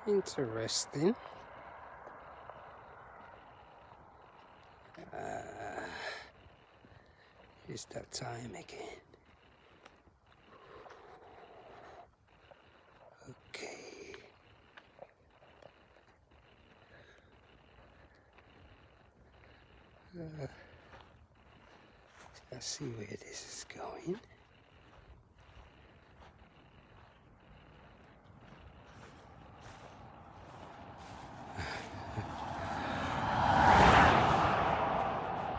Interesting. It's that time again. Okay. Let's see where this is going.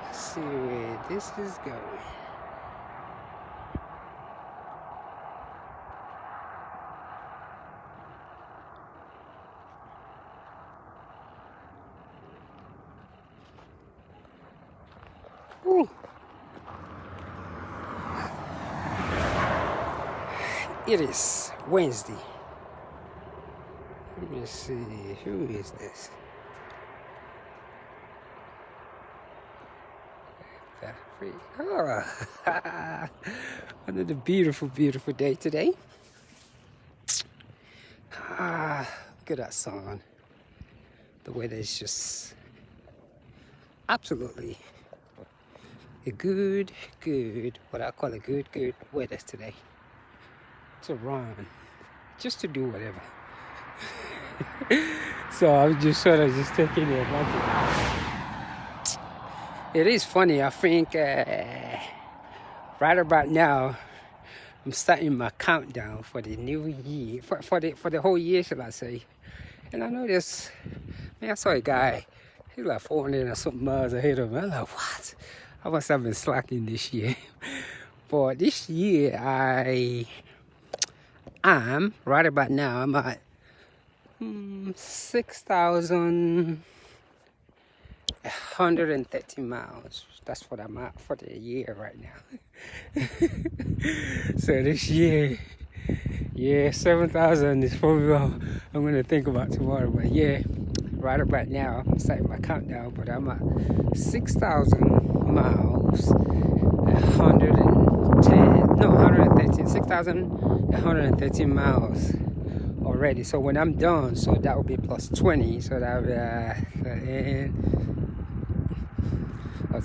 Let's see where this is going. Ooh. It is Wednesday. Let me see, who is this? Oh, another beautiful, beautiful day today. Look at that sun. The weather is just absolutely a good, what I call a good weather today. To run, just to do whatever. So I'm just sort of just taking the advantage. It is funny, I think right about now I'm starting my countdown for the new year, for the whole year, shall I say. And I noticed, man, I saw a guy, he's like 400 or something miles ahead of me. I'm like, what? I must have been slacking this year. But this year right about now, I'm at 6,130 miles. That's what I'm at for the year right now. So this year, 7,000 is probably what I'm going to think about tomorrow. But yeah, right about now, I'm starting my countdown, but I'm at 6,000 miles, 6,113 miles already. So when I'm done, so that will be plus 20, so that will be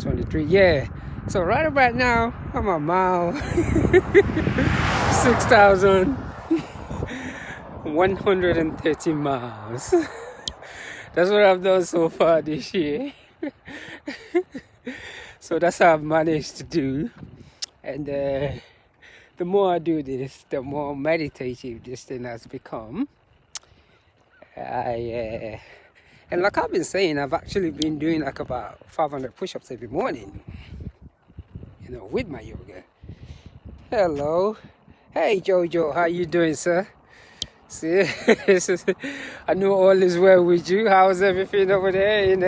23. Yeah, so right about now I'm a mile 6,130 miles. That's what I've done so far this year. So that's how I've managed to do. And the more I do this, the more meditative this thing has become. And like I've been saying, I've actually been doing like about 500 push-ups every morning, you know, with my yoga. Hello. Hey, Jojo, how you doing, sir? See, I know all is well with you. How's everything over there in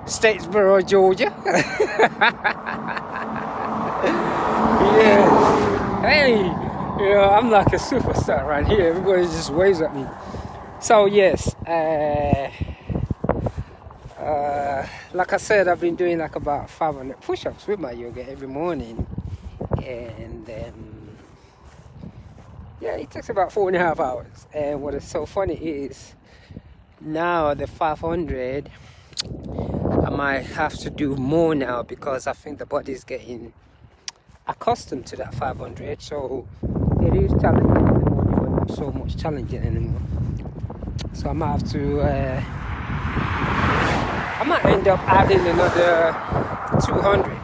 Statesboro, Georgia? Yeah. Hey, you know, I'm like a superstar right here. Everybody just waves at me. So yes, like I said, I've been doing like about 500 push-ups with my yoga every morning, and yeah, it takes about 4.5 hours. And what is so funny is now the 500, I might have to do more now because I think the body is getting accustomed to that 500. So it is challenging anymore, but not so much challenging anymore. So I might have to, I might end up adding another 200.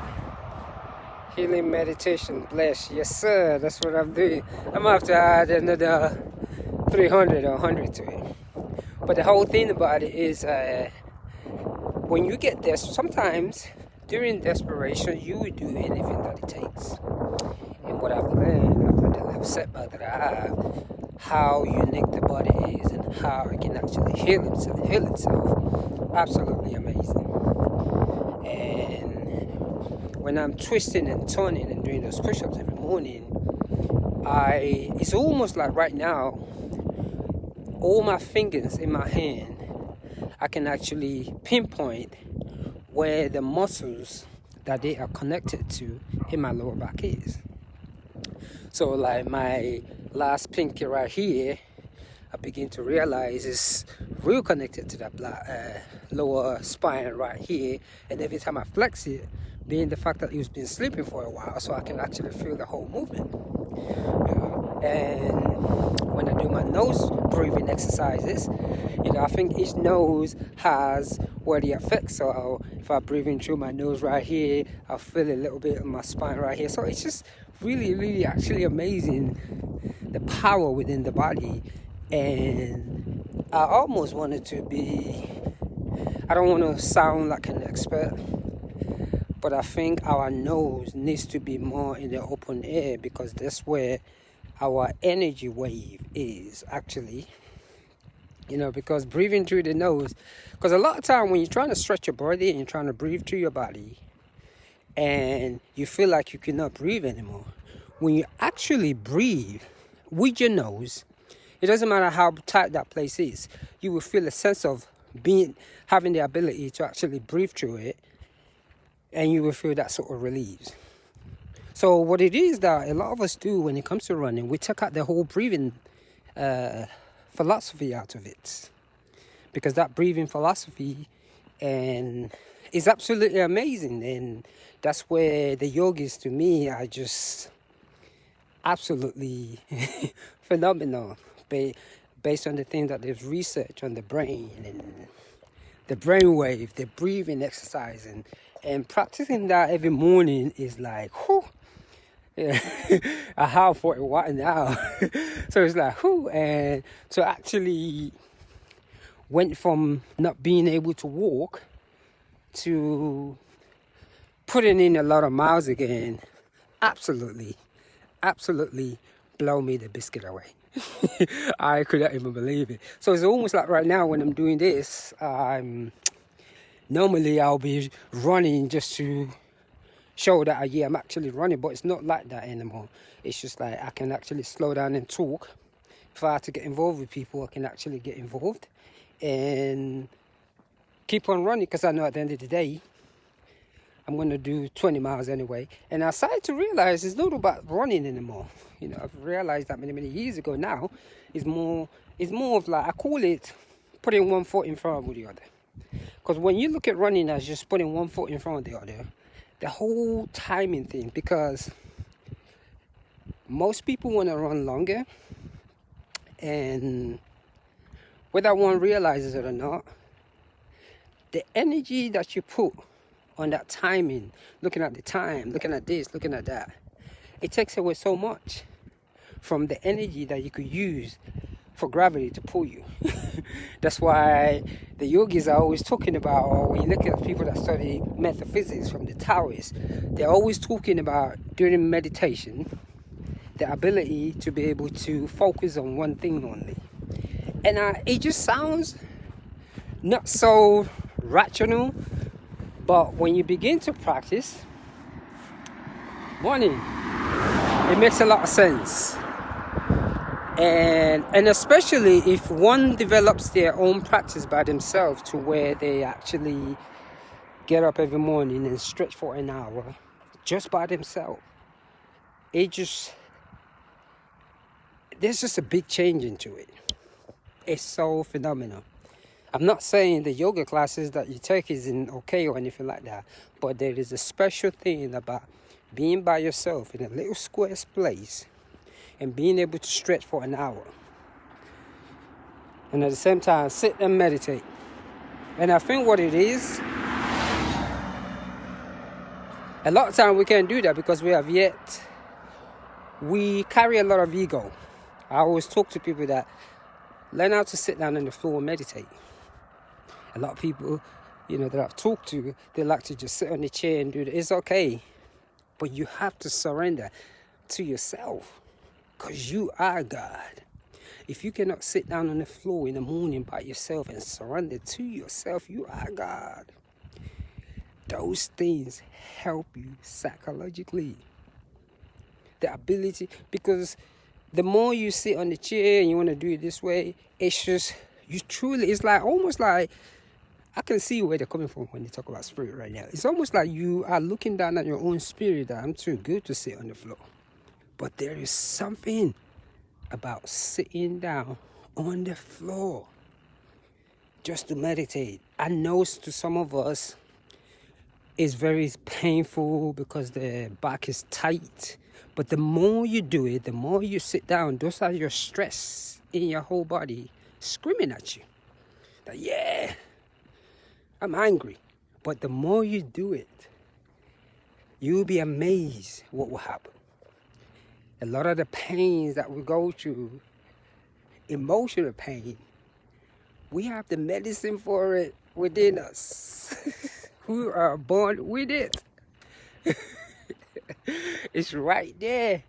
Healing meditation, bless. Yes, sir, that's what I'm doing. I might have to add another 300 or 100 to it. But the whole thing about it is when you get there, sometimes during desperation, you will do anything that it takes. And what I've learned after the little setback that I have, how unique the body is and how it can actually heal itself. Absolutely amazing. And when I'm twisting and turning and doing those push-ups every morning, it's almost like right now, all my fingers in my hand, I can actually pinpoint where the muscles that they are connected to in my lower back is. So like my last pinky right here, I begin to realize is real connected to that lower spine right here. And every time I flex it, being the fact that he's been sleeping for a while, so I can actually feel the whole movement. And when I do my nose breathing exercises, I think each nose has where the effects. So if I breathe in through my nose right here, I'll feel a little bit of my spine right here. So it's just really actually amazing, the power within the body. And I almost wanted to be, I don't want to sound like an expert, but I think our nose needs to be more in the open air, because that's where our energy wave is actually, because breathing through the nose, because a lot of time when you're trying to stretch your body and you're trying to breathe through your body and you feel like you cannot breathe anymore, when you actually breathe with your nose, it doesn't matter how tight that place is, you will feel a sense of having the ability to actually breathe through it, and you will feel that sort of relief. So what it is that a lot of us do when it comes to running, we take out the whole breathing philosophy out of it, because that breathing philosophy is absolutely amazing, and that's where the yogis to me are just absolutely phenomenal, based on the things that they've researched on the brain and the brain wave, the breathing exercise, and practicing that every morning is like, whew. Yeah, I have 40 watt now. So it's like, whew. And so actually went from not being able to walk to putting in a lot of miles again. Absolutely blow me the biscuit away. I couldn't even believe it. So it's almost like right now when I'm doing this, normally I'll be running just to show that I'm actually running, but it's not like that anymore. It's just like I can actually slow down and talk. If I have to get involved with people, I can actually get involved and keep on running, because I know at the end of the day I'm going to do 20 miles anyway. And I started to realize it's not about running anymore. I've realized that many years ago now. It's more of like, I call it putting one foot in front of the other. Because when you look at running as just putting one foot in front of the other, the whole timing thing, because most people want to run longer, and whether one realizes it or not, the energy that you put on that timing, looking at the time, looking at this, looking at that, it takes away so much from the energy that you could use for gravity to pull you. That's why the yogis are always talking about, or when you look at people that study metaphysics from the Taoists, they're always talking about during meditation, the ability to be able to focus on one thing only. And it just sounds not so rational, but when you begin to practice, it makes a lot of sense. And especially if one develops their own practice by themselves, to where they actually get up every morning and stretch for an hour just by themselves, there's just a big change into it. It's so phenomenal. I'm not saying the yoga classes that you take isn't okay or anything like that, but there is a special thing about being by yourself in a little square place and being able to stretch for an hour, and at the same time sit and meditate. And I think what it is, a lot of time we can't do that because we carry a lot of ego. I always talk to people that learn how to sit down on the floor and meditate. A lot of people, that I've talked to, they like to just sit on the chair and do it. It's okay, but you have to surrender to yourself, because you are God. If you cannot sit down on the floor in the morning by yourself and surrender to yourself, you are God. Those things help you psychologically. The ability, because the more you sit on the chair and you want to do it this way, it's just, it's like, almost like, I can see where they're coming from when they talk about spirit right now. It's almost like you are looking down at your own spirit that I'm too good to sit on the floor. But there is something about sitting down on the floor just to meditate. I know to some of us it's very painful because the back is tight. But the more you do it, the more you sit down, those are your stress in your whole body screaming at you. That, yeah, I'm angry. But the more you do it, you'll be amazed what will happen. A lot of the pains that we go through, emotional pain, we have the medicine for it within us. We are born with it. It's right there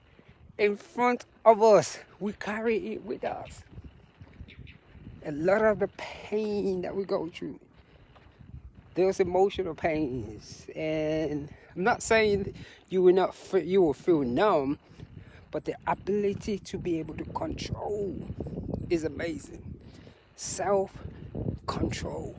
in front of us. We carry it with us. A lot of the pain that we go through, those emotional pains, and I'm not saying you will feel numb, but the ability to be able to control is amazing. Self-control.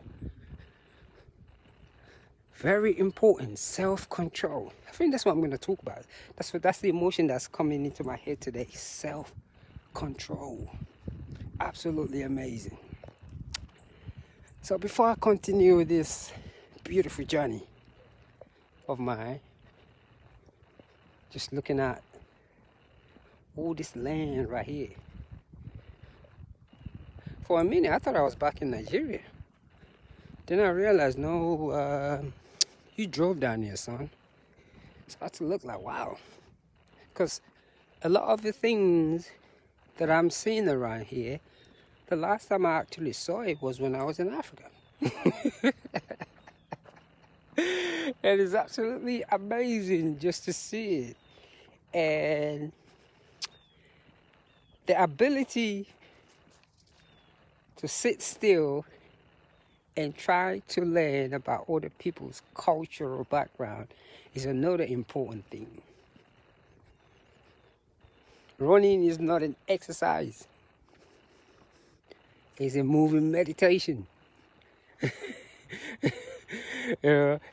Very important, self-control. I think that's what I'm going to talk about. That's the emotion that's coming into my head today. Self-control. Absolutely amazing. So before I continue this beautiful journey of mine, just looking at all this land right here. For a minute, I thought I was back in Nigeria. Then I realized, no, you drove down here, son. So I had to look like, wow. Because a lot of the things that I'm seeing around here, the last time I actually saw it was when I was in Africa. And it's absolutely amazing just to see it. And the ability to sit still and try to learn about other people's cultural background is another important thing. Running is not an exercise. It's a moving meditation.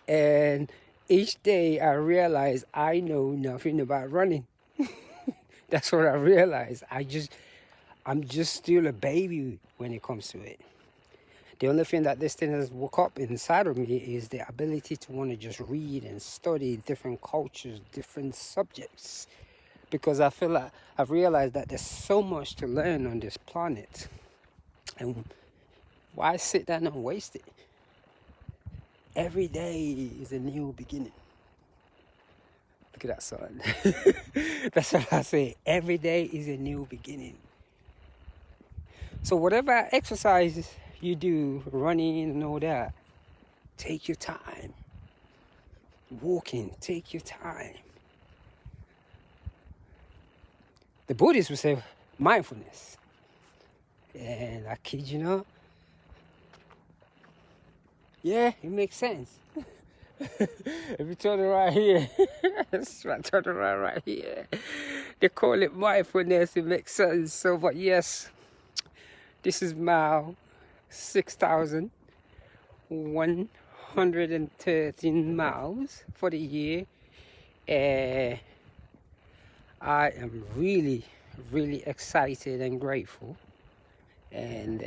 And each day I realize I know nothing about running. That's what I realize. I'm just still a baby when it comes to it. The only thing that this thing has woke up inside of me is the ability to want to just read and study different cultures, different subjects. Because I feel like I've realized that there's so much to learn on this planet. And why sit down and waste it? Every day is a new beginning. Look at that sun. That's what I say. Every day is a new beginning. So whatever exercise you do, running and all that, take your time. Walking, take your time. The Buddhists would say mindfulness. And I kid you not, yeah, it makes sense. If you turn around here, turn around right here, they call it mindfulness, it makes sense. So, but yes, this is mile 6,113 miles for the year. And I am really, really excited and grateful. And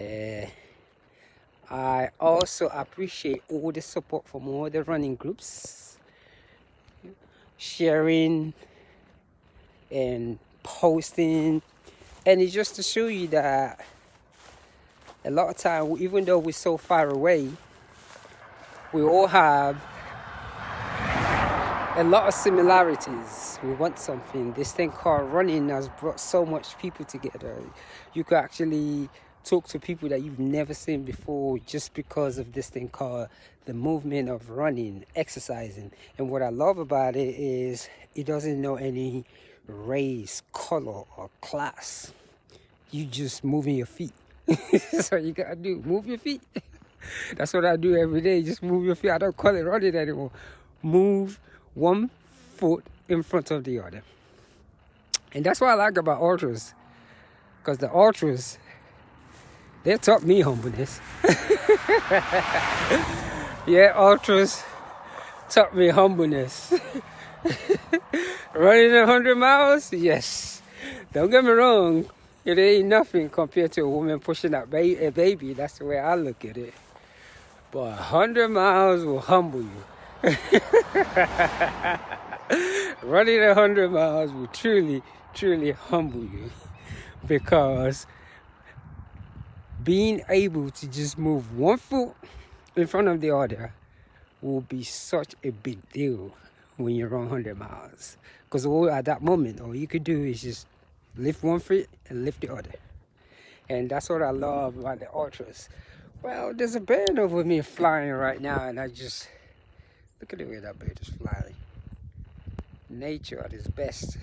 I also appreciate all the support from all the running groups, sharing and posting. And it's just to show you that a lot of time, even though we're so far away, we all have a lot of similarities. We want something. This thing called running has brought so much people together. You could actually talk to people that you've never seen before just because of this thing called the movement of running, exercising. And what I love about it is it doesn't know any race, color, or class. You just moving your feet. That's what you gotta do. Move your feet. That's what I do every day. Just move your feet. I don't call it running anymore. Move one foot in front of the other. And that's what I like about ultras. Because the ultras, they taught me humbleness. Yeah, ultras taught me humbleness. Running 100 miles? Yes. Don't get me wrong. It ain't nothing compared to a woman pushing a baby. That's the way I look at it. But 100 miles will humble you. Running 100 miles will truly, truly humble you. Because being able to just move one foot in front of the other will be such a big deal when you run 100 miles. Because at that moment, all you could do is just lift one foot and lift the other. And that's what I love about the ultras. Well, there's a bird over me flying right now, and I just look at the way that bird is flying. Nature at its best.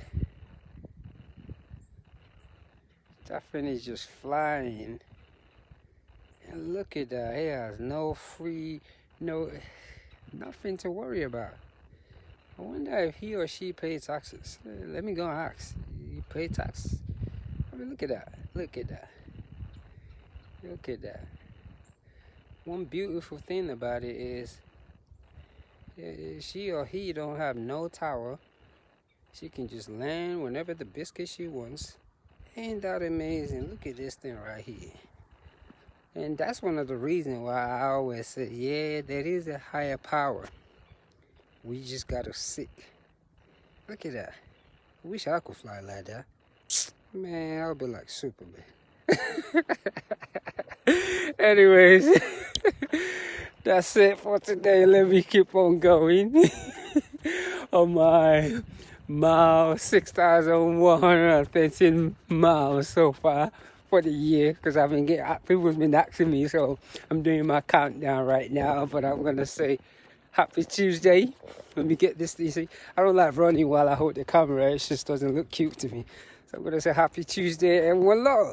That thing is just flying. And look at that. He has nothing to worry about. I wonder if he or she pays taxes. Let me go and ask. You pay taxes? I mean, look at that. Look at that. Look at that. One beautiful thing about it is she or he don't have no tower. She can just land whenever the biscuit she wants. Ain't that amazing? Look at this thing right here. And that's one of the reasons why I always say, yeah, there is a higher power. We just gotta seek. Look at that. I wish I could fly like that. Man, I'll be like Superman. Anyways, that's it for today. Let me keep on going on my 6,113 miles so far for the year, because people's been asking me, so I'm doing my countdown right now. But I'm gonna say happy Tuesday. Let me get this easy. I don't like running while I hold the camera. It just doesn't look cute to me. So I'm gonna say happy Tuesday and one love.